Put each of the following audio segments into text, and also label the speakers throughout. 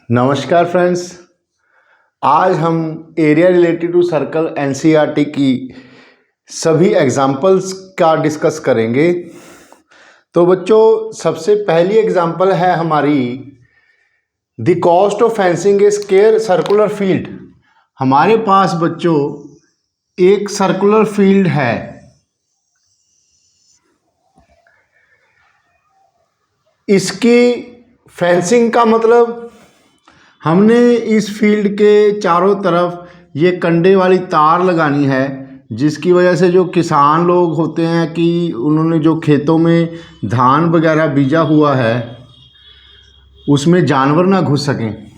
Speaker 1: नमस्कार फ्रेंड्स। आज हम area related to circle NCERT की सभी एग्जाम्पल्स का डिस्कस करेंगे। तो बच्चों, सबसे पहली एग्जाम्पल है हमारी the cost of fencing A square circular field. हमारे पास बच्चों एक सर्कुलर फील्ड है। इसकी फेंसिंग का मतलब हमने इस फील्ड के चारों तरफ ये कंडे वाली तार लगानी है, जिसकी वजह से जो किसान लोग होते हैं कि उन्होंने जो खेतों में धान वगैरह बीजा हुआ है उसमें जानवर ना घुस सकें।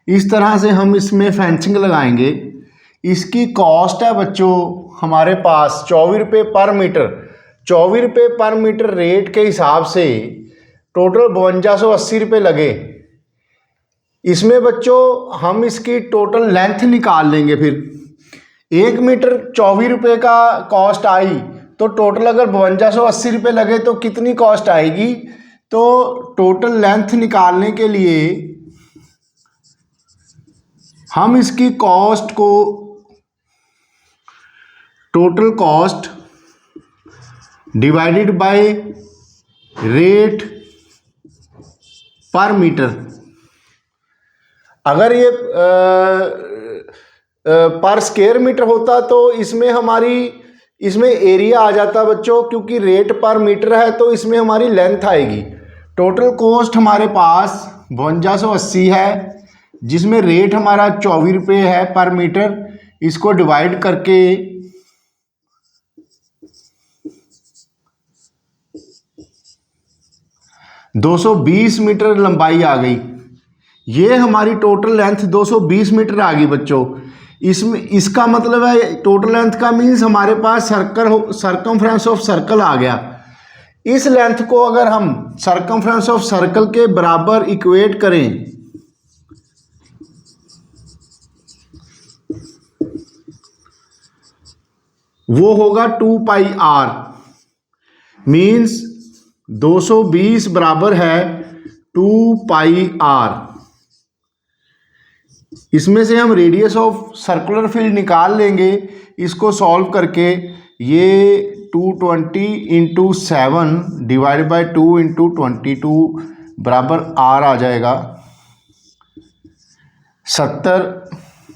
Speaker 1: इस तरह से हम इसमें फेंसिंग लगाएंगे। इसकी कॉस्ट है बच्चों हमारे पास 24 रुपये पर मीटर। 24 रुपये पर मीटर रेट के हिसाब से टोटल 5280 रुपये लगे। इसमें बच्चों हम इसकी टोटल लेंथ निकाल लेंगे। फिर 1 मीटर 24 रुपये का कॉस्ट आई तो टोटल अगर 5280 रुपये लगे तो कितनी कॉस्ट आएगी। तो टोटल लेंथ निकालने के लिए हम इसकी कॉस्ट को total cost divided by rate पर मीटर, अगर ये पर स्क्वायर मीटर होता तो इसमें एरिया आ जाता बच्चों, क्योंकि रेट पर मीटर है तो इसमें हमारी लेंथ आएगी। टोटल कॉस्ट हमारे पास 5280 है, जिसमें रेट हमारा 24 रुपये है पर मीटर। इसको डिवाइड करके 220 मीटर लंबाई आ गई। ये हमारी टोटल लेंथ 220 मीटर आ गई बच्चों। इसमें इसका मतलब है टोटल लेंथ का मीन्स हमारे पास सर्कमफ्रेंस ऑफ सर्कल आ गया। इस लेंथ को अगर हम सर्कमफ्रेंस ऑफ सर्कल के बराबर इक्वेट करें वो होगा 2 पाई आर। मीन्स 220 बराबर है 2 पाई आर। इसमें से हम रेडियस ऑफ सर्कुलर फील्ड निकाल लेंगे। इसको सॉल्व करके ये 220 इंटू 7 डिवाइड बाई 2 इंटू 22 बराबर आर आ जाएगा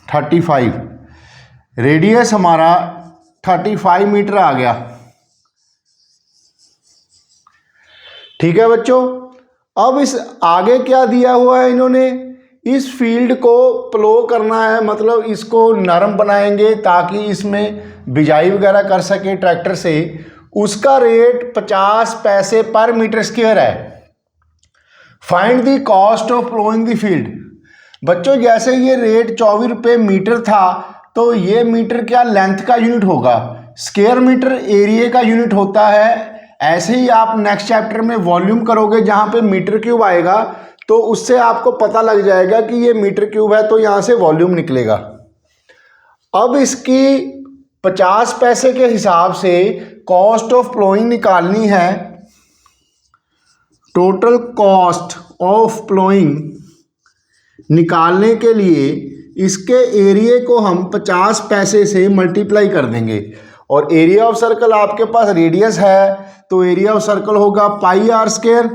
Speaker 1: 35। रेडियस हमारा 35 मीटर आ गया। ठीक है बच्चों। अब इस आगे क्या दिया हुआ है, इन्होंने इस फील्ड को प्लो करना है, मतलब इसको नरम बनाएंगे ताकि इसमें बिजाई वगैरह कर सके ट्रैक्टर से। उसका रेट 50 पैसे पर मीटर स्क्वायर है। Find the cost of ploughing the field. बच्चों, जैसे ये रेट 24 रुपये मीटर था तो ये मीटर क्या लेंथ का यूनिट होगा, स्क्वायर मीटर एरिया का यूनिट होता है। ऐसे ही आप नेक्स्ट चैप्टर में वॉल्यूम करोगे जहां पे मीटर क्यूब आएगा तो उससे आपको पता लग जाएगा कि ये मीटर क्यूब है तो यहां से वॉल्यूम निकलेगा। अब इसकी 50 पैसे के हिसाब से कॉस्ट ऑफ प्लोइंग निकालनी है। टोटल कॉस्ट ऑफ प्लोइंग निकालने के लिए इसके एरिया को हम 50 पैसे से मल्टीप्लाई कर देंगे। और एरिया ऑफ सर्कल आपके पास रेडियस है तो एरिया ऑफ सर्कल होगा पाई आर स्क्वायर।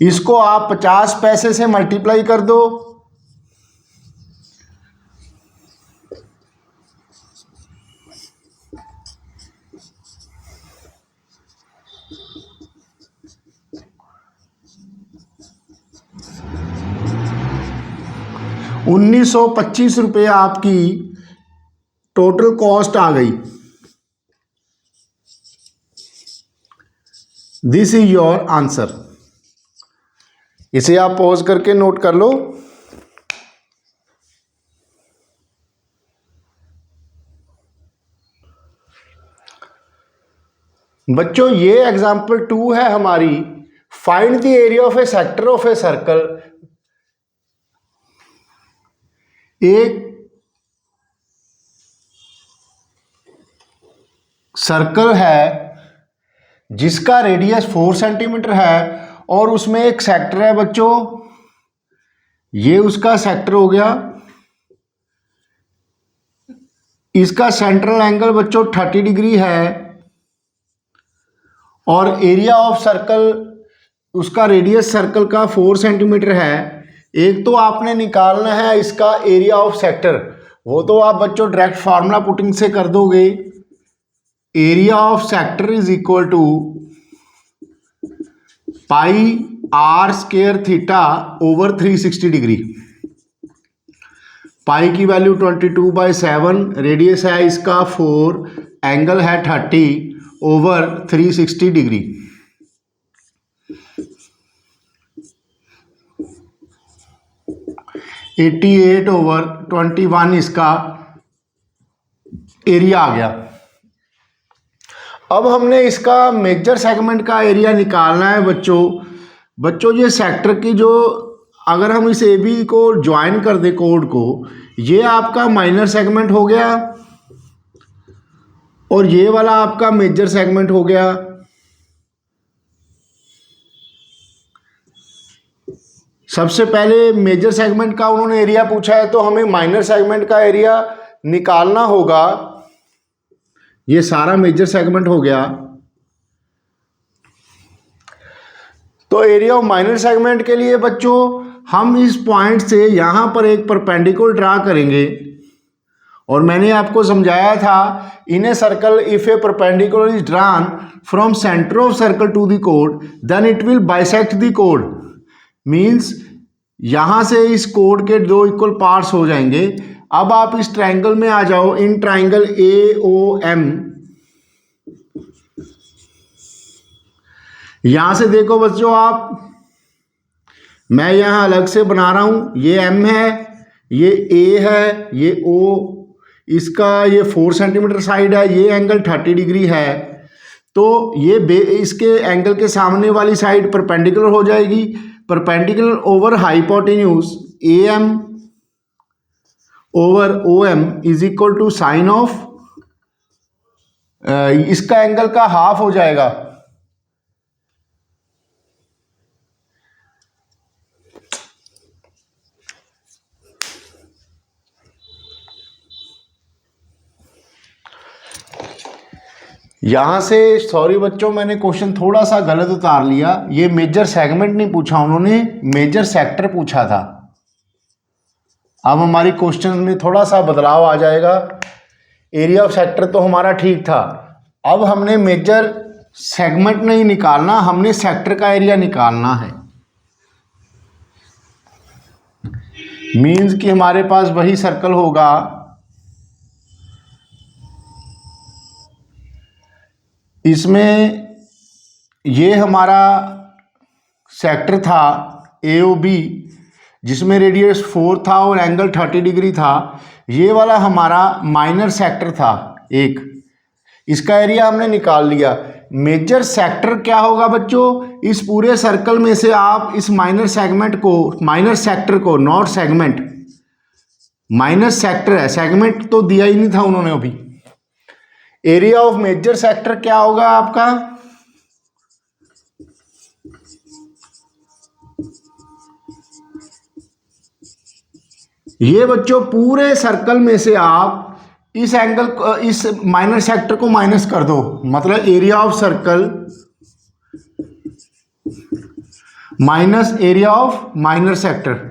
Speaker 1: इसको आप 50 पैसे से मल्टीप्लाई कर दो। ₹1925 आपकी टोटल कॉस्ट आ गई। This is your answer. इसे आप पॉज करके नोट कर लो। बच्चों, ये एग्जाम्पल 2 है हमारी। Find the area of A sector of a circle. एक सर्कल है जिसका रेडियस 4 सेंटीमीटर है और उसमें एक सेक्टर है बच्चों, ये उसका सेक्टर हो गया। इसका सेंट्रल एंगल बच्चों 30 डिग्री है और एरिया ऑफ सर्कल, उसका रेडियस सर्कल का 4 सेंटीमीटर है। एक तो आपने निकालना है इसका एरिया ऑफ सेक्टर, वो तो आप बच्चों डायरेक्ट फार्मूला पुटिंग से कर दोगे। Area of sector is equal to pi r square theta over 360 degree. Pi की वैल्यू 22/7, रेडियस है इसका 4, एंगल है 30 ओवर 360 डिग्री। (88/21) इसका एरिया आ गया। अब हमने इसका मेजर सेगमेंट का एरिया निकालना है बच्चों ये सेक्टर की जो, अगर हम इस ए बी को ज्वाइन कर दे कोड को, ये आपका माइनर सेगमेंट हो गया और ये वाला आपका मेजर सेगमेंट हो गया। सबसे पहले मेजर सेगमेंट का उन्होंने एरिया पूछा है, तो हमें माइनर सेगमेंट का एरिया निकालना होगा। ये सारा मेजर सेगमेंट हो गया, तो एरिया ऑफ माइनर सेगमेंट के लिए बच्चों हम इस पॉइंट से यहां पर एक परपेंडिकुलर ड्रा करेंगे। और मैंने आपको समझाया था, इन a circle if A perpendicular is drawn from centre of circle to the code then it will bisect the code. Means यहां से इस कोड के दो इक्वल पार्ट्स हो जाएंगे। अब आप इस ट्राइंगल में आ जाओ, इन ट्राइंगल AOM। यहां से देखो बच्चों आप, मैं यहां अलग से बना रहा हूं, ये M है, ये A है, ये O, इसका ये 4 सेंटीमीटर साइड है, ये एंगल 30 डिग्री है। तो ये इसके एंगल के सामने वाली साइड परपेंडिकुलर हो जाएगी। Perpendicular over hypotenuse AM over OM is equal to sine of, इसका एंगल का हाफ हो जाएगा। यहां से सॉरी बच्चों, मैंने क्वेश्चन थोड़ा सा गलत उतार लिया। ये मेजर सेगमेंट नहीं पूछा उन्होंने, मेजर सेक्टर पूछा था। अब हमारी क्वेश्चन में थोड़ा सा बदलाव आ जाएगा। एरिया ऑफ सेक्टर तो हमारा ठीक था, अब हमने मेजर सेगमेंट नहीं निकालना, हमने सेक्टर का एरिया निकालना है। मीन्स कि हमारे पास वही सर्कल होगा, इसमें ये हमारा सेक्टर था AOB, जिसमें रेडियस 4 था और एंगल 30 डिग्री था। ये वाला हमारा माइनर सेक्टर था एक, इसका एरिया हमने निकाल लिया। मेजर सेक्टर क्या होगा बच्चों, इस पूरे सर्कल में से आप इस माइनर सेगमेंट को, माइनर सेक्टर को, नॉट सेगमेंट, माइनर सेक्टर है, सेगमेंट तो दिया ही नहीं था उन्होंने अभी। एरिया ऑफ मेजर सेक्टर क्या होगा आपका, ये बच्चों पूरे सर्कल में से आप इस एंगल, इस माइनर सेक्टर को माइनस कर दो, मतलब area of circle minus area of minor sector.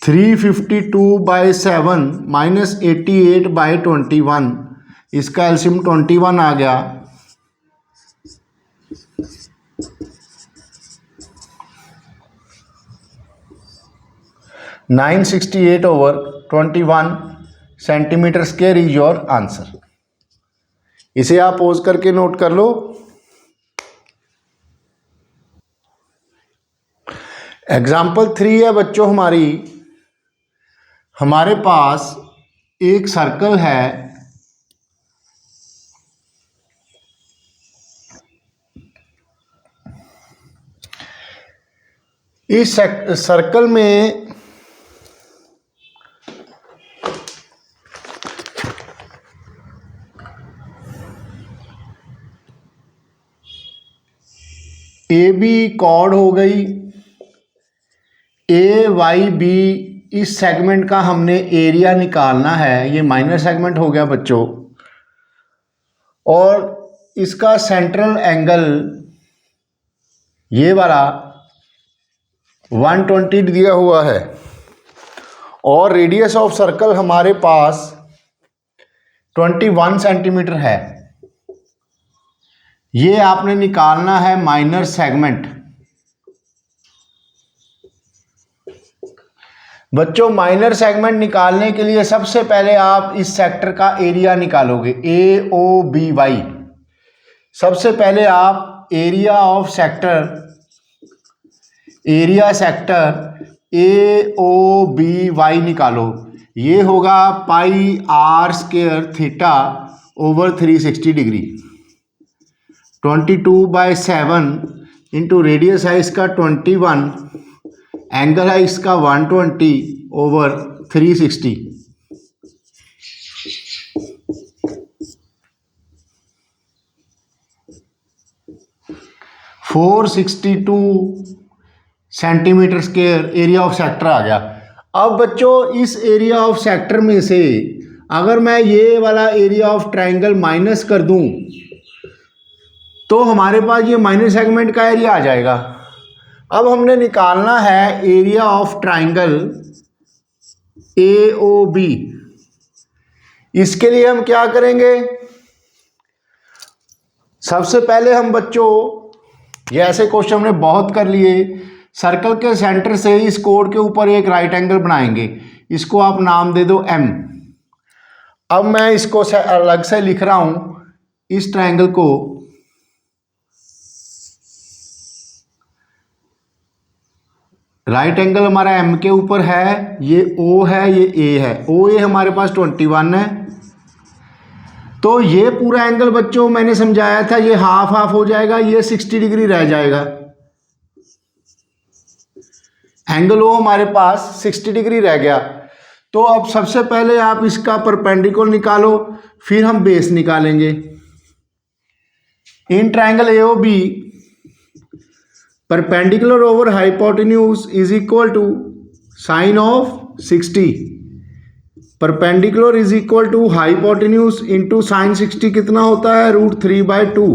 Speaker 1: (352/7 - 88/21), इसका एलसीएम 21 आ गया। (968/21 centimetre square is your answer. इसे आप पोज करके नोट कर लो। एग्जाम्पल 3 है बच्चों हमारी, हमारे पास एक सर्कल है, इस सर्कल में ए बी कॉर्ड हो गई, ए वाई बी, इस सेगमेंट का हमने एरिया निकालना है, ये माइनर सेगमेंट हो गया बच्चों। और इसका सेंट्रल एंगल ये वाला 120 दिया हुआ है, और रेडियस ऑफ सर्कल हमारे पास 21 सेंटीमीटर है। ये आपने निकालना है माइनर सेगमेंट। बच्चों माइनर सेगमेंट निकालने के लिए सबसे पहले आप इस सेक्टर का एरिया निकालोगे, ए ओ बी वाई। सबसे पहले आप area of sector, area sector A O B Y निकालो। ये होगा pi r square theta over 360 degree. 22/7 into radius है इसका 21, एंगल है इसका 120 over 360। 462 centimetre square area of sector आ गया। अब बच्चों इस एरिया ऑफ सेक्टर में से अगर मैं ये वाला एरिया ऑफ ट्राइंगल माइनस कर दूं तो हमारे पास ये माइनर सेगमेंट का एरिया आ जाएगा। अब हमने निकालना है area of triangle A O B. इसके लिए हम क्या करेंगे, सबसे पहले हम बच्चों, ये ऐसे क्वेश्चन हमने बहुत कर लिए, सर्कल के सेंटर से इस कोड के ऊपर एक राइट एंगल बनाएंगे, इसको आप नाम दे दो एम। अब मैं इसको अलग से लिख रहा हूं, इस ट्राइंगल को राइट एंगल हमारा एम के ऊपर है, ये ओ है, ये ए है, ओ ए हमारे पास 21 है। तो ये पूरा एंगल बच्चों मैंने समझाया था, ये हाफ हाफ हो जाएगा, ये 60 डिग्री रह जाएगा। एंगल ओ हमारे पास 60 डिग्री रह गया। तो अब सबसे पहले आप इसका परपेंडिकुलर निकालो, फिर हम बेस निकालेंगे। In triangle A O B perpendicular over hypotenuse is equal to sine of 60। Perpendicular is equal to hypotenuse into sine 60 कितना होता है, √3/2।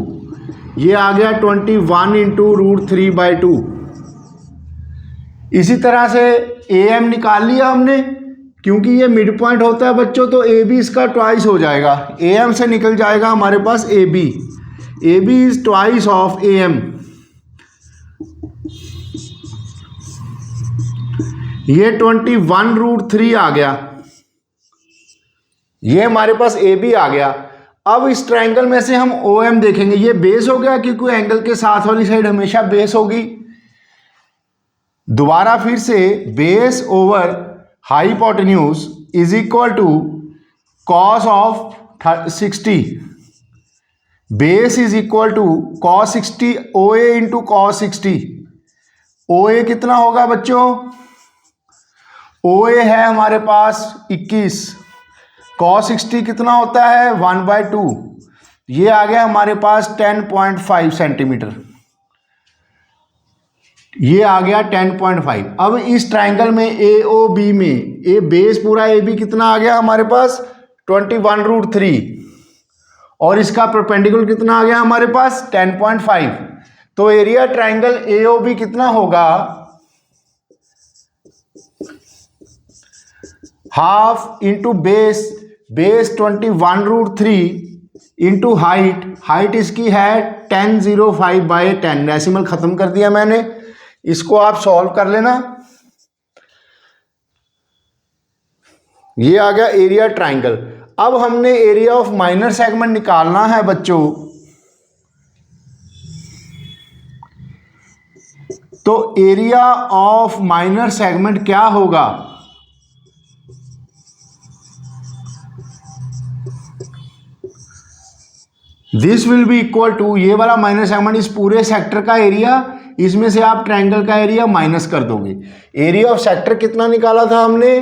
Speaker 1: ये आ गया 21 इंटू √3/2। इसी तरह से ए एम निकाल लिया हमने, क्योंकि ये मिड पॉइंट होता है बच्चों, तो ए बी इसका ट्वाइस हो जाएगा। ए एम से निकल जाएगा हमारे पास A B. A B is twice of A M. ये 21√3 आ गया, ये हमारे पास ए बी आ गया। अब इस ट्रायंगल में से हम ओ एम देखेंगे, ये बेस हो गया क्योंकि एंगल के साथ वाली साइड हमेशा बेस होगी। दोबारा फिर से base over hypotenuse is equal to cos of 60। Base is equal to cos 60 O A into cos 60। O A कितना होगा बच्चों, ओ ए है हमारे पास 21, कॉस 60 कितना होता है 1/2। ये आ गया हमारे पास 10.5 सेंटीमीटर, ये आ गया 10.5। अब इस ट्राइंगल में ए ओ बी में ए बेस पूरा ए बी कितना आ गया हमारे पास 21√3, और इसका परपेंडिकुलर कितना आ गया हमारे पास 10.5। तो area triangle A O B कितना होगा, half into base, base 21√3 into height, height इसकी है 1005/10। डेसिमल खत्म कर दिया मैंने, इसको आप सॉल्व कर लेना। ये आ गया एरिया ट्राइंगल। अब हमने एरिया ऑफ माइनर सेगमेंट निकालना है बच्चों। तो एरिया ऑफ माइनर सेगमेंट क्या होगा, this will be equal to, ये वाला माइनर सेगमेंट इस पूरे सेक्टर का एरिया, इसमें से आप ट्रायंगल का एरिया माइनस कर दोगे। एरिया ऑफ सेक्टर कितना निकाला था हमने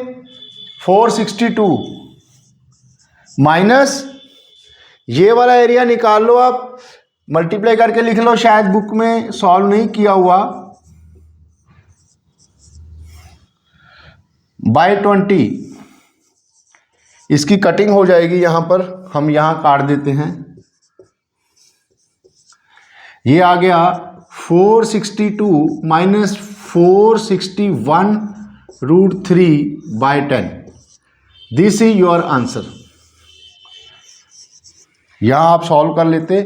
Speaker 1: 462 माइनस ये वाला एरिया निकाल लो आप मल्टीप्लाई करके लिख लो, शायद बुक में सॉल्व नहीं किया हुआ। बाय 20 इसकी कटिंग हो जाएगी, यहाँ पर हम यहाँ काट देते हैं। ये आ गया 462 minus 461√3/10। This is your answer. यहां आप सॉल्व कर लेते,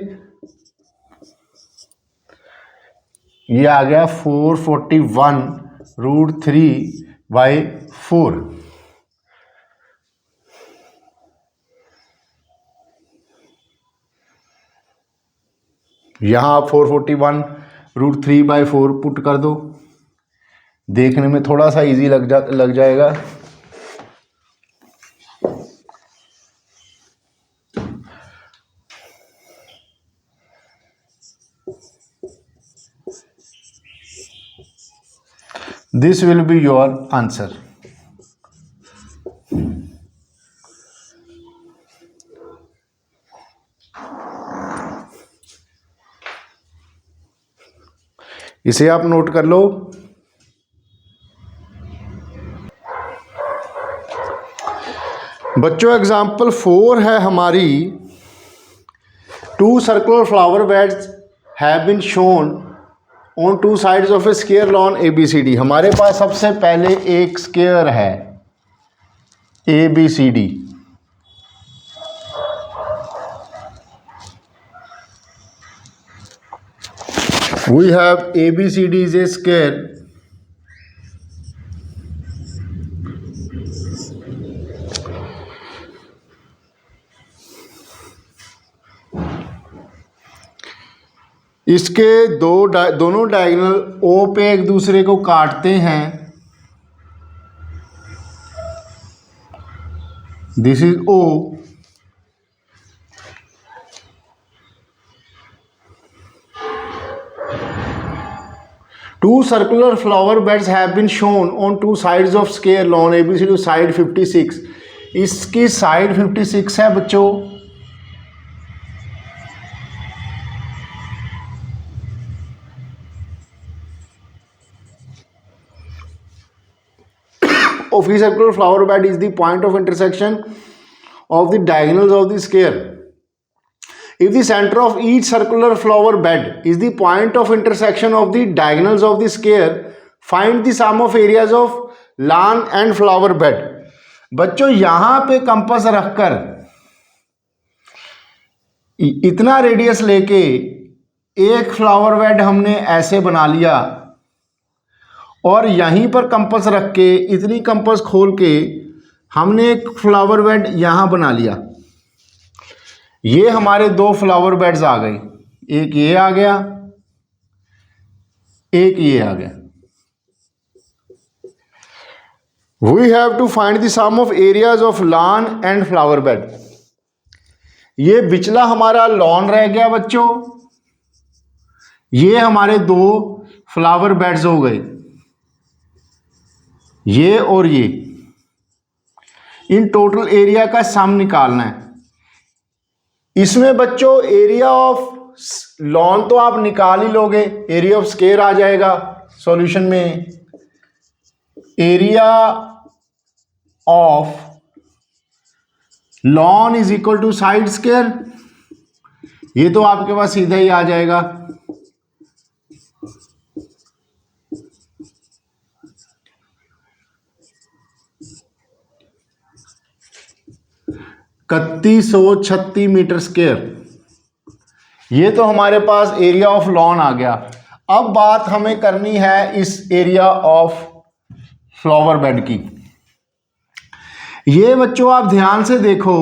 Speaker 1: ये आ गया 441√3/4। यहां आप 441√3/4 पुट कर दो, देखने में थोड़ा सा इजी लग जाएगा। This will be your answer. इसे आप नोट कर लो। बच्चों एग्जाम्पल 4 है हमारी, 2 circular flower beds have been shown on 2 sides of a square lawn ABCD। हमारे पास सबसे पहले एक स्क्वायर है ABCD। We have ABCD is a square इसके दोनों डायगोनल O पे एक दूसरे को काटते हैं। This is O। Two circular flower beds have been shown on 2 sides of square lawn ABCD side 56। इसकी साइड 56 है बच्चों। Of each circular flower bed is the point of intersection of the diagonals of the square. If the center of each circular flower bed is the point of intersection of the diagonals of the square, find the sum of areas of lawn and flower bed. बच्चों यहां पे compass रखकर इतना radius लेके एक flower bed हमने ऐसे बना लिया, और यहीं पर कंपास रख के इतनी कंपास खोल के हमने एक फ्लावर बेड यहाँ बना लिया। ये हमारे 2 फ्लावर बेड्स आ गए, एक ये आ गया, एक ये आ गया। We have to find the sum of areas of lawn and flower bed. ये बिचला हमारा लॉन रह गया बच्चों, ये हमारे 2 फ्लावर बेड्स हो गए, ये और ये। इन टोटल एरिया का सम निकालना है। इसमें बच्चों एरिया ऑफ लॉन तो आप निकाल ही लोगे, एरिया ऑफ स्क्वायर आ जाएगा सॉल्यूशन में। Area of lawn is equal to side square, ये तो आपके पास सीधा ही आ जाएगा। $3136 मीटर स्क्वायर, ये तो हमारे पास एरिया ऑफ लॉन आ गया। अब बात हमें करनी है इस एरिया ऑफ फ्लावर बेड की। ये बच्चों आप ध्यान से देखो,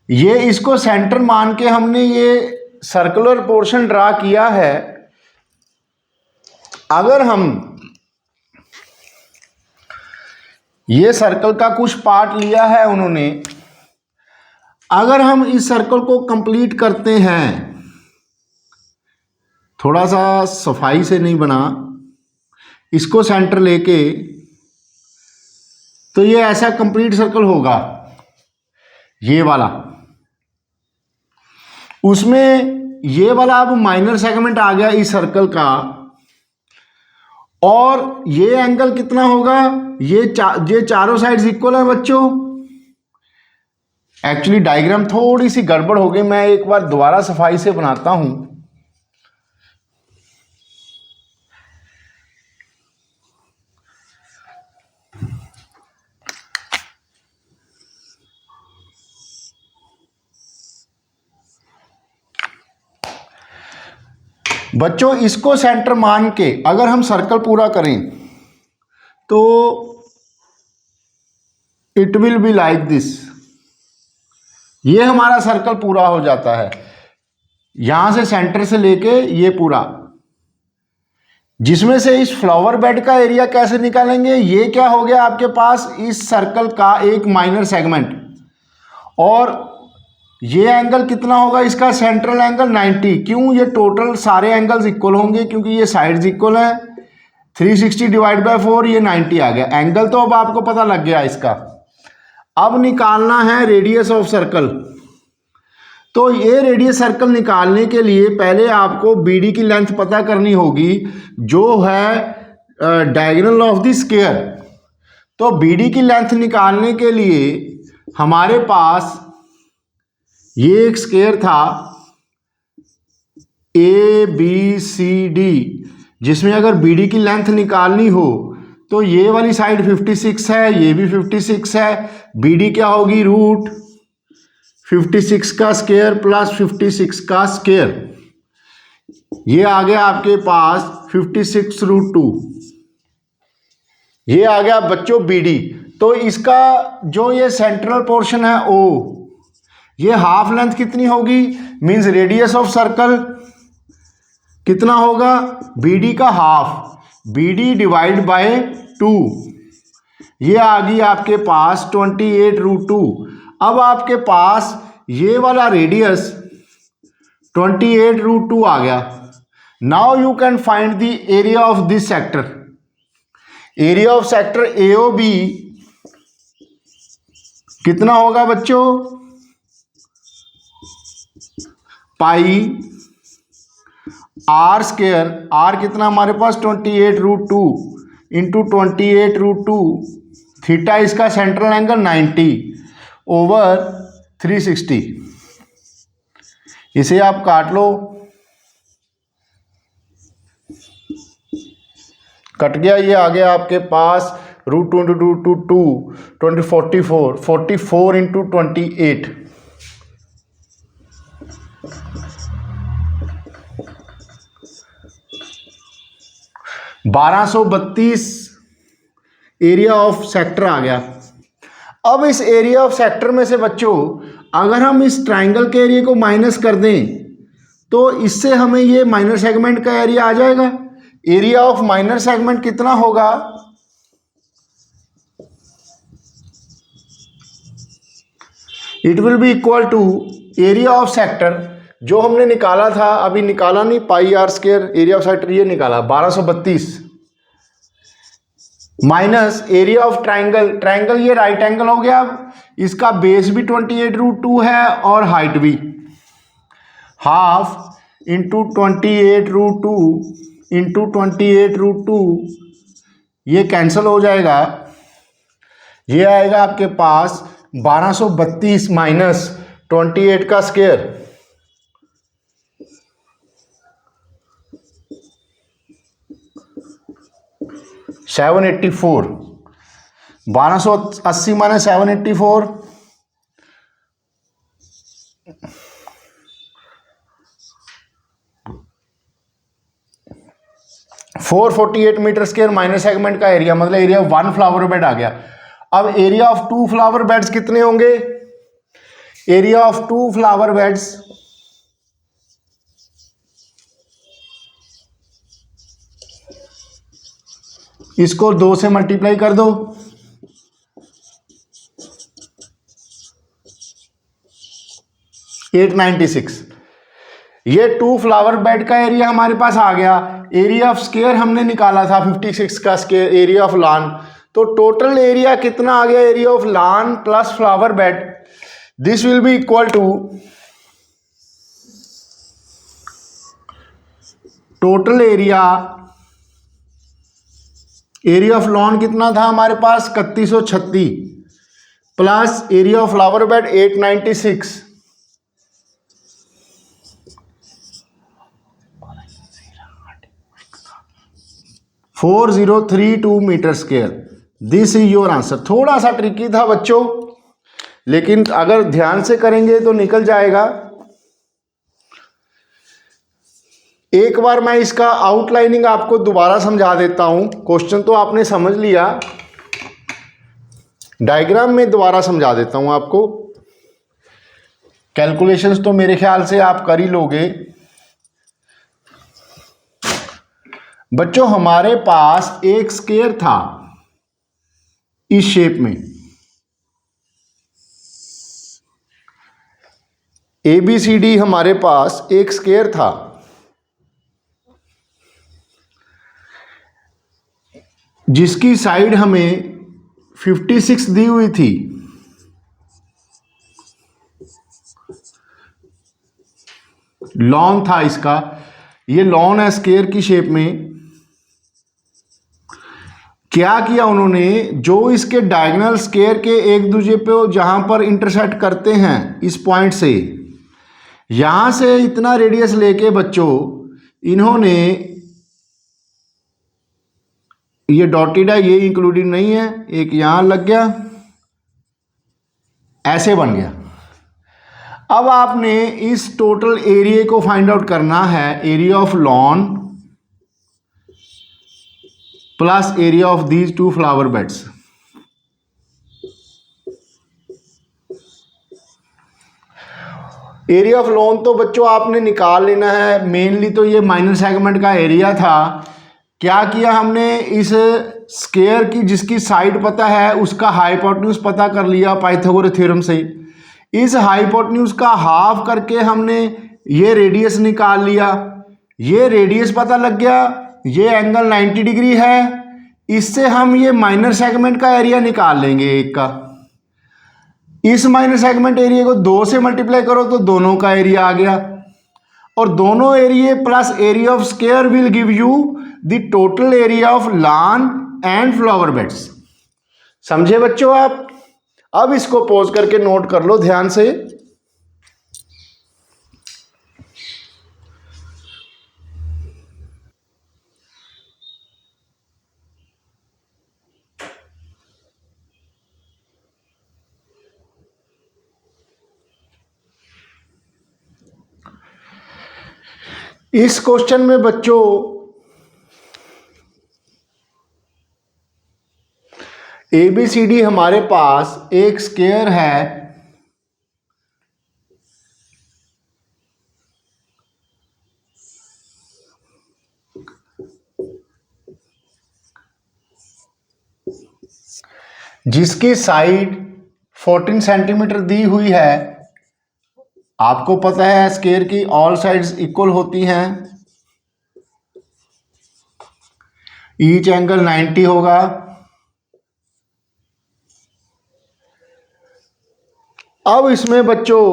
Speaker 1: ये इसको सेंटर मान के हमने ये सर्कुलर पोर्शन ड्रा किया है। अगर हम ये सर्कल का कुछ पार्ट लिया है उन्होंने, अगर हम इस सर्कल को कंप्लीट करते हैं, थोड़ा सा सफाई से नहीं बना, इसको सेंटर लेके, तो ये ऐसा कंप्लीट सर्कल होगा ये वाला। उसमें ये वाला अब माइनर सेगमेंट आ गया इस सर्कल का, और ये एंगल कितना होगा, ये चारों साइड्स इक्वल है बच्चों। एक्चुअली डायग्राम थोड़ी सी गड़बड़ हो गई, मैं एक बार दोबारा सफाई से बनाता हूं। बच्चों इसको सेंटर मान के अगर हम सर्कल पूरा करें तो it will be like this. ये हमारा सर्कल पूरा हो जाता है, यहां से सेंटर से लेके ये पूरा, जिसमें से इस फ्लावर बेड का एरिया कैसे निकालेंगे, ये क्या हो गया आपके पास इस सर्कल का एक माइनर सेगमेंट, और ये एंगल कितना होगा इसका सेंट्रल एंगल 90। क्यों, ये टोटल सारे एंगल्स इक्वल होंगे क्योंकि ये साइड्स इक्वल है। 360 डिवाइड बाय 4 ये 90 आ गया। एंगल तो अब आपको पता लग गया इसका। अब निकालना है रेडियस ऑफ सर्कल। तो ये रेडियस सर्कल निकालने के लिए पहले आपको बीडी की लेंथ पता करनी होगी जो है डायगोनल ऑफ द स्क्वायर। तो बीडी की लेंथ निकालने के लिए हमारे पास ये एक स्क्वायर था ABCD, जिसमें अगर BD की लेंथ निकालनी हो तो ये वाली साइड 56 है, ये भी 56 है। BD क्या होगी, रूट 56 का स्क्वायर प्लस 56 का स्क्वायर। ये आ गया आपके पास 56 रूट 2। ये आ गया बच्चों BD। तो इसका जो ये सेंट्रल पोर्शन है O, ये हाफ लेंथ कितनी होगी, मींस रेडियस ऑफ सर्कल कितना होगा, BD का हाफ, BD डिवाइड बाय 2। ये आ गई आपके पास 28 रूट 2। अब आपके पास ये वाला रेडियस 28 रूट 2 आ गया। Now you can find the area of this sector. Area of sector AOB कितना होगा बच्चों, पाई आर स्क्वायर, आर कितना हमारे पास 28 रूट 2 इंटू 28 रूट 2, थीटा इसका सेंट्रल एंगल 90 ओवर 360। इसे आप काट लो, कट गया। ये आ गया आपके पास root 2 into 2 2 44 into 28, 1232 area of sector आ गया। अब इस एरिया ऑफ सेक्टर में से बच्चों अगर हम इस ट्राइंगल के एरिया को माइनस कर दें तो इससे हमें ये माइनर सेगमेंट का एरिया आ जाएगा। एरिया ऑफ माइनर सेगमेंट कितना होगा, it will be equal to area of sector जो हमने निकाला था, अभी निकाला नहीं, pi r square, area of sector ये निकाला 1232 minus area of triangle. Triangle ये राइट एंगल हो गया। अब इसका बेस भी 28 रूट 2 है और हाइट भी, half into 28 root 2 into 28 root 2, ये कैंसिल हो जाएगा। ये आएगा आपके पास 1232 माइनस 28 का square, 784। 1280 minus 784, 448 metre square minor segment का एरिया, मतलब एरिया ऑफ 1 फ्लावर बेड आ गया। अब एरिया ऑफ 2 फ्लावर बेड्स कितने होंगे, एरिया ऑफ 2 फ्लावर बेड्स इसको 2 से मल्टीप्लाई कर दो, 896। ये 2 फ्लावर बेड का एरिया हमारे पास आ गया। एरिया ऑफ स्क्वायर हमने निकाला था 56 का स्क्वायर, एरिया ऑफ लॉन। तो टोटल एरिया कितना आ गया, area of lawn plus flower bed, this will be equal to total area of lawn कितना था हमारे पास 3136 plus area of flower bed 896, 4032 metre square. This is your answer. थोड़ा सा ट्रिकी था बच्चों, लेकिन अगर ध्यान से करेंगे तो निकल जाएगा। एक बार मैं इसका आउटलाइनिंग आपको दोबारा समझा देता हूं। क्वेश्चन तो आपने समझ लिया, डायग्राम में दोबारा समझा देता हूं आपको। कैलकुलेशंस तो मेरे ख्याल से आप कर ही लोगे। बच्चों हमारे पास एक स्क्वायर था इस शेप में, ABCD हमारे पास एक स्क्वायर था, जिसकी साइड हमें 56 दी हुई थी। लॉन था इसका, ये लॉन है स्क्वायर की शेप में। क्या किया उन्होंने, जो इसके डायगोनल स्क्वायर के एक दूसरे पे जहां पर इंटरसेक्ट करते हैं इस पॉइंट से, यहां से इतना रेडियस लेके बच्चों इन्होंने, ये डॉटेड है, ये इंक्लूडेड नहीं है, एक यहां लग गया, ऐसे बन गया। अब आपने इस टोटल एरिया को फाइंड आउट करना है, area of lawn plus area of these two flower beds. Area of lawn तो बच्चों आपने निकाल लेना है, मेनली तो ये माइनर सेगमेंट का एरिया था। क्या किया हमने, इस स्क्वायर की जिसकी साइड पता है उसका हाइपोटेन्यूज पता कर लिया पाइथागोरस थ्योरम से। इस हाइपोटेन्यूज का हाफ करके हमने ये रेडियस निकाल लिया, ये रेडियस पता लग गया, ये एंगल 90 डिग्री है। इससे हम ये माइनर सेगमेंट का एरिया निकाल लेंगे एक का। इस माइनर सेगमेंट एरिया को 2 से मल्टीप्लाई करो तो दोनों का एरिया आ गया, और दोनों area plus area of square will give you the total area of lawn and flower beds. समझे बच्चों आप? अब इसको पॉज करके नोट कर लो ध्यान से। इस क्वेश्चन में बच्चों ABCD हमारे पास एक स्क्वायर है, जिसकी साइड 14 सेंटीमीटर दी हुई है। आपको पता है स्क्वायर की ऑल साइड्स इक्वल होती हैं, ईच एंगल 90 होगा। अब इसमें बच्चों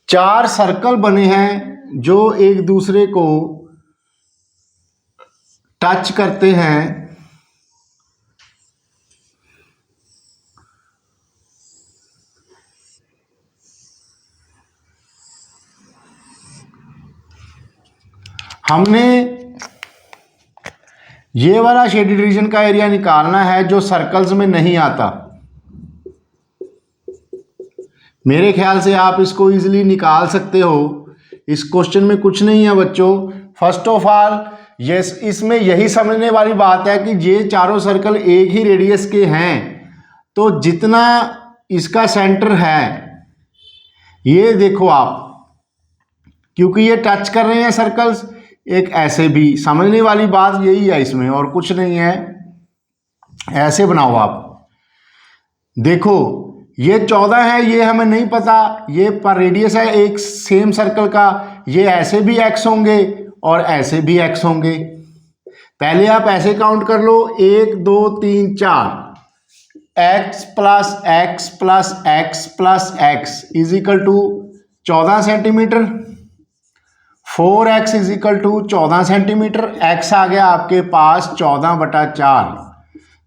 Speaker 1: 4 सर्कल बने हैं जो एक दूसरे को टच करते हैं। हमने ये वाला शेडेड रीजन का एरिया निकालना है जो सर्कल्स में नहीं आता। मेरे ख्याल से आप इसको इजीली निकाल सकते हो, इस क्वेश्चन में कुछ नहीं है बच्चों। फर्स्ट ऑफ ऑल यस, इसमें यही समझने वाली बात है कि ये चारों सर्कल एक ही रेडियस के हैं, तो जितना इसका सेंटर है, ये देखो आप, क्योंकि ये टच कर रहे हैं सर्कल्स, एक ऐसे भी, समझने वाली बात यही है इसमें और कुछ नहीं है। ऐसे बनाओ आप, देखो ये 14 है, ये हमें नहीं पता, ये पर रेडियस है एक सेम सर्कल का, ये ऐसे भी x होंगे और ऐसे भी x होंगे। पहले आप ऐसे काउंट कर लो, 1 2 3 4, x plus x plus x plus x is equal to 14 centimetre. 4x is equal to 14 centimetre, x आ गया आपके पास 14/4,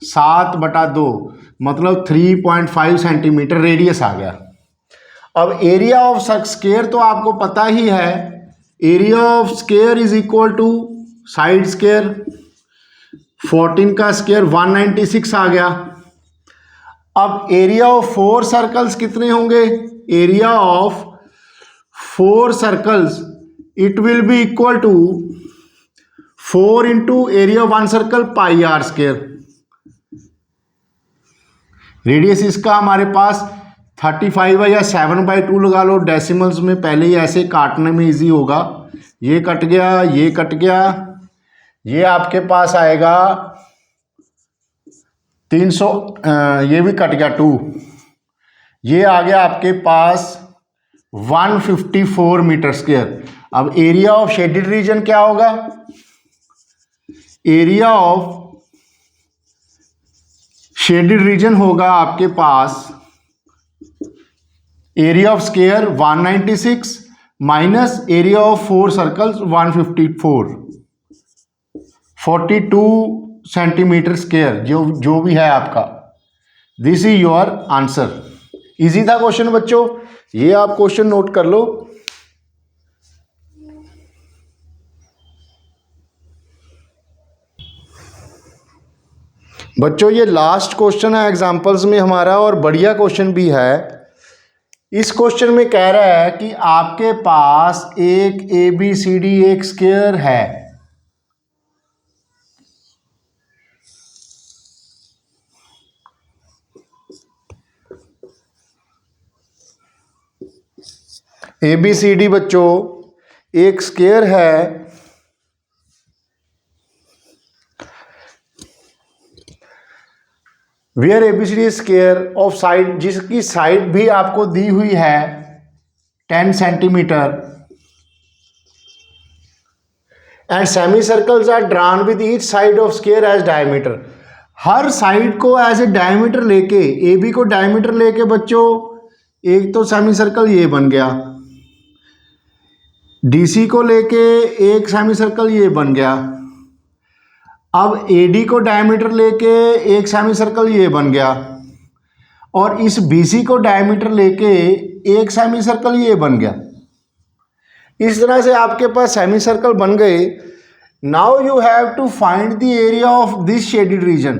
Speaker 1: 7/2 मतलब 3.5 सेंटीमीटर रेडियस आ गया। अब एरिया ऑफ स्क्वायर तो आपको पता ही है, area of square is equal to side square, 14 का स्क्वायर 196 आ गया। अब एरिया ऑफ 4 सर्कल्स कितने होंगे, area of 4 circles it will be equal to 4 into area of 1 circle pi r square. Radius इसका हमारे पास 35 है या 7/2 लगा लो, डेसिमल्स में पहले ही ऐसे काटने में इजी होगा। ये कट गया, ये कट गया, ये आपके पास आएगा 300, ये भी कट गया 2, ये आ गया आपके पास 154 मीटर स्क्वायर। अब एरिया ऑफ शेडेड रीजन क्या होगा, एरिया ऑफ शेडेड रीजन होगा आपके पास area of square 196 minus area of 4 circles 154, 42 centimetre square जो भी है आपका। This is your answer. Easy था क्वेश्चन बच्चों, ये आप क्वेश्चन नोट कर लो। बच्चों ये लास्ट क्वेश्चन है एग्जाम्पल्स में हमारा, और बढ़िया क्वेश्चन भी है। इस क्वेश्चन में कह रहा है कि आपके पास एक ABCD एक स्क्वायर है, ABCD बच्चों एक स्क्वायर है, where ABCD square of side, जिसकी साइड भी आपको दी हुई है 10 centimetre, and semi circles are drawn with each side of square as diameter. हर साइड को एज ए डायमीटर लेके, AB को डायमीटर लेके बच्चों एक तो सेमी सर्कल ये बन गया, DC को लेके एक सेमी सर्कल ये बन गया, अब AD को डायमीटर लेके एक सेमी सर्कल ये बन गया, और इस BC को डायमीटर लेके एक सेमी सर्कल ये बन गया। इस तरह से आपके पास सेमी सर्कल बन गए। Now you have to find the area of this shaded region.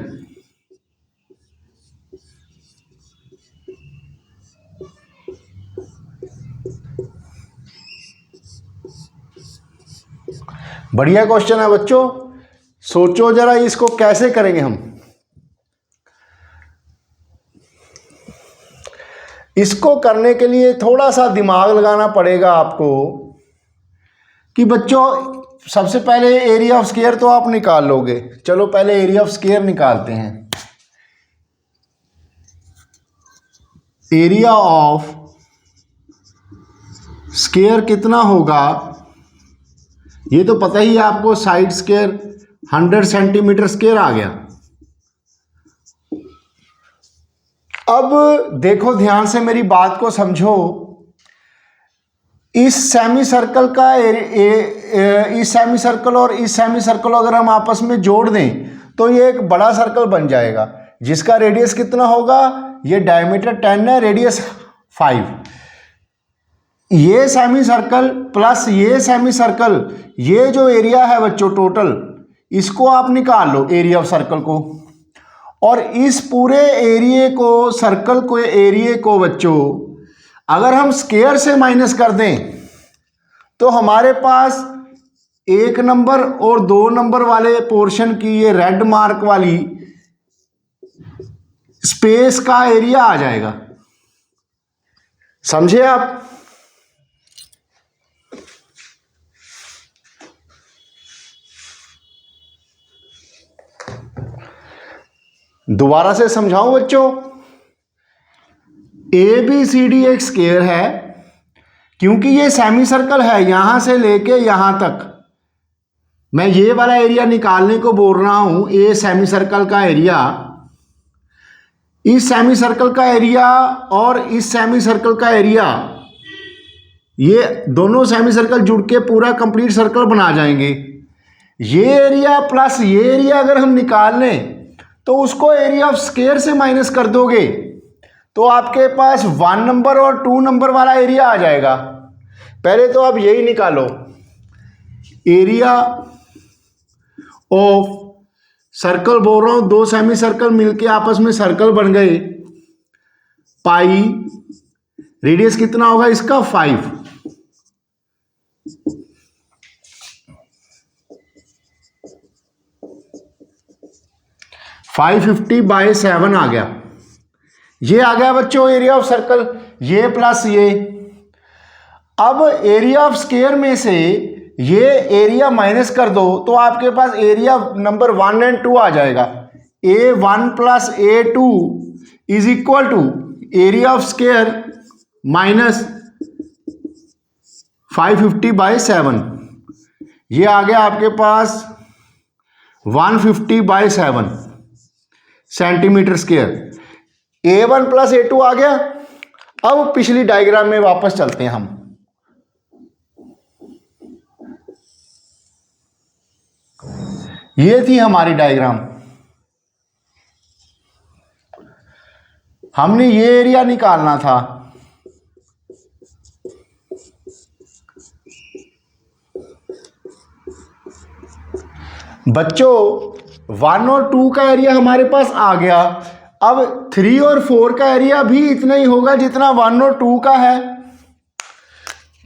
Speaker 1: बढ़िया क्वेश्चन है बच्चों, सोचो जरा इसको कैसे करेंगे हम। इसको करने के लिए थोड़ा सा दिमाग लगाना पड़ेगा आपको कि बच्चों सबसे पहले एरिया ऑफ स्क्वायर तो आप निकाल लोगे, चलो पहले एरिया ऑफ स्क्वायर निकालते हैं। एरिया ऑफ स्क्वायर कितना होगा, ये तो पता ही है आपको, साइड स्क्वायर 100 सेंटीमीटर स्क्वायर आ गया। अब देखो ध्यान से मेरी बात को समझो, इस सेमी सर्कल का इस सेमी सर्कल और इस सेमी सर्कल अगर हम आपस में जोड़ दें तो ये एक बड़ा सर्कल बन जाएगा, जिसका रेडियस कितना होगा, ये डायमीटर 10 है, रेडियस 5। ये सेमी सर्कल प्लस ये सेमी सर्कल, ये जो एरिया है बच्चों टोटल, इसको आप निकाल लो एरिया ऑफ सर्कल को, और इस पूरे एरिया को, सर्कल को, एरिया को बच्चों अगर हम स्क्वायर से माइनस कर दें तो हमारे पास 1 नंबर और 2 नंबर वाले पोर्शन की ये रेड मार्क वाली स्पेस का एरिया आ जाएगा। समझे आप? दोबारा से समझाऊं बच्चों, ABCD एक स्क्वायर है, क्योंकि ये सेमी सर्कल है, यहां से लेके यहां तक मैं ये वाला एरिया निकालने को बोल रहा हूं। ए सेमी सर्कल का एरिया, इस सेमी सर्कल का एरिया और इस सेमी सर्कल का एरिया ये दोनों सेमी सर्कल जुड़ के पूरा कंप्लीट सर्कल बना जाएंगे। ये एरिया प्लस ये एरिया अगर हम निकाल लें तो उसको एरिया ऑफ स्क्वायर से माइनस कर दोगे तो आपके पास 1 नंबर और 2 नंबर वाला एरिया आ जाएगा। पहले तो आप यही निकालो, एरिया ऑफ सर्कल बोल रहा हूं, दो सेमी सर्कल मिलके आपस में सर्कल बन गए, पाई रेडियस कितना होगा इसका 5, 550/7 आ गया। ये आ गया बच्चों एरिया ऑफ सर्कल, ये प्लस ये। अब एरिया ऑफ स्क्वायर में से ये एरिया माइनस कर दो तो आपके पास एरिया नंबर 1 और 2 आ जाएगा। A1 + A2 is equal to area of square minus 550/7। ये आ गया आपके पास 150/7 सेंटीमीटर स्क्वायर। A1 + A2 आ गया। अब पिछली डायग्राम में वापस चलते हैं हम। ये थी हमारी डायग्राम, हमने ये एरिया निकालना था। बच्चों 1 और 2 का एरिया हमारे पास आ गया। अब 3 और 4 का एरिया भी इतना ही होगा जितना 1 और 2 का है।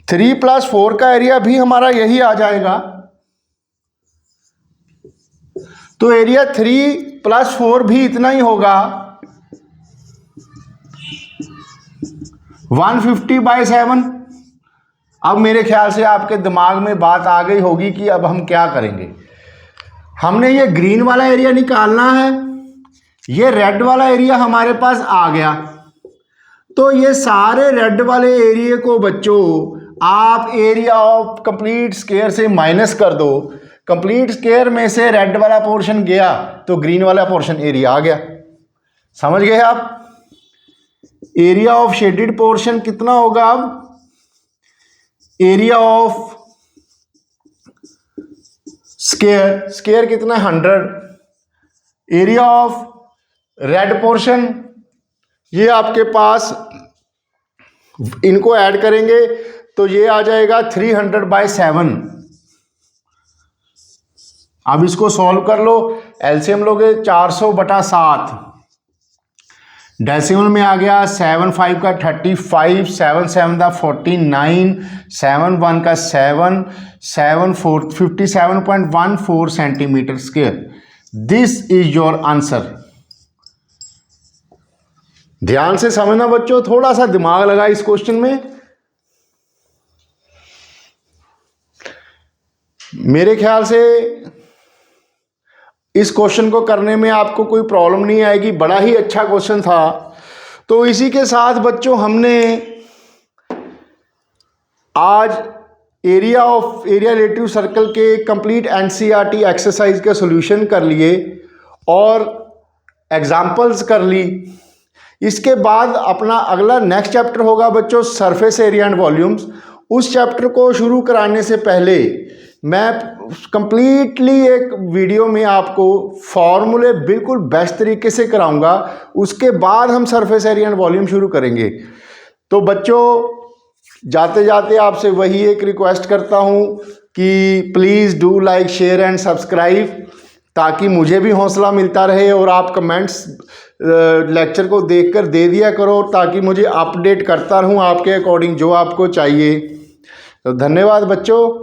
Speaker 1: 3 + 4 का एरिया भी हमारा यही आ जाएगा। तो एरिया 3 + 4 भी इतना ही होगा, 150/7। अब मेरे ख्याल से आपके दिमाग में बात आ गई होगी कि अब हम क्या करेंगे। हमने ये ग्रीन वाला एरिया निकालना है, ये रेड वाला एरिया हमारे पास आ गया। तो ये सारे रेड वाले एरिया को बच्चों आप एरिया ऑफ कंप्लीट स्क्वायर से माइनस कर दो। कंप्लीट स्क्वायर में से रेड वाला पोर्शन गया तो ग्रीन वाला पोर्शन एरिया आ गया। समझ गए आप? एरिया ऑफ शेडेड पोर्शन कितना होगा? अब एरिया ऑफ स्क्वायर कितना है 100। एरिया ऑफ रेड पोर्शन ये आपके पास, इनको ऐड करेंगे तो ये आ जाएगा 300/7। अब इसको सॉल्व कर लो, एलसीएम लोगे 400/7। डेसिमल में आ गया 7 5 का 35, 7 7 का 49, 7 1 का 7, 7 4 57.14 centimetre square. This is your answer. ध्यान से समझना बच्चों, थोड़ा सा दिमाग लगा इस क्वेश्चन में। मेरे ख्याल से इस क्वेश्चन को करने में आपको कोई प्रॉब्लम नहीं आएगी, बड़ा ही अच्छा क्वेश्चन था। तो इसी के साथ बच्चों हमने आज एरिया रिलेटिव सर्कल के कंप्लीट एनसीईआरटी एक्सरसाइज के सॉल्यूशन कर लिए और एग्जांपल्स कर ली। इसके बाद अपना अगला नेक्स्ट चैप्टर होगा बच्चों सरफेस एरिया एंड वॉल्यूम्स। उस चैप्टर को शुरू कराने से पहले मैं कंप्लीटली एक वीडियो में आपको फॉर्मूले बिल्कुल बेस्ट तरीके से कराऊंगा। उसके बाद हम सरफेस एरिया एंड वॉल्यूम शुरू करेंगे। तो बच्चों जाते जाते आपसे वही एक रिक्वेस्ट करता हूं कि please do like share and subscribe, ताकि मुझे भी हौसला मिलता रहे। और आप कमेंट्स लेक्चर को देखकर दे दिया करो ताकि मुझे अपडेट करता रहूं आपके अकॉर्डिंग जो आपको चाहिए। तो धन्यवाद बच्चों।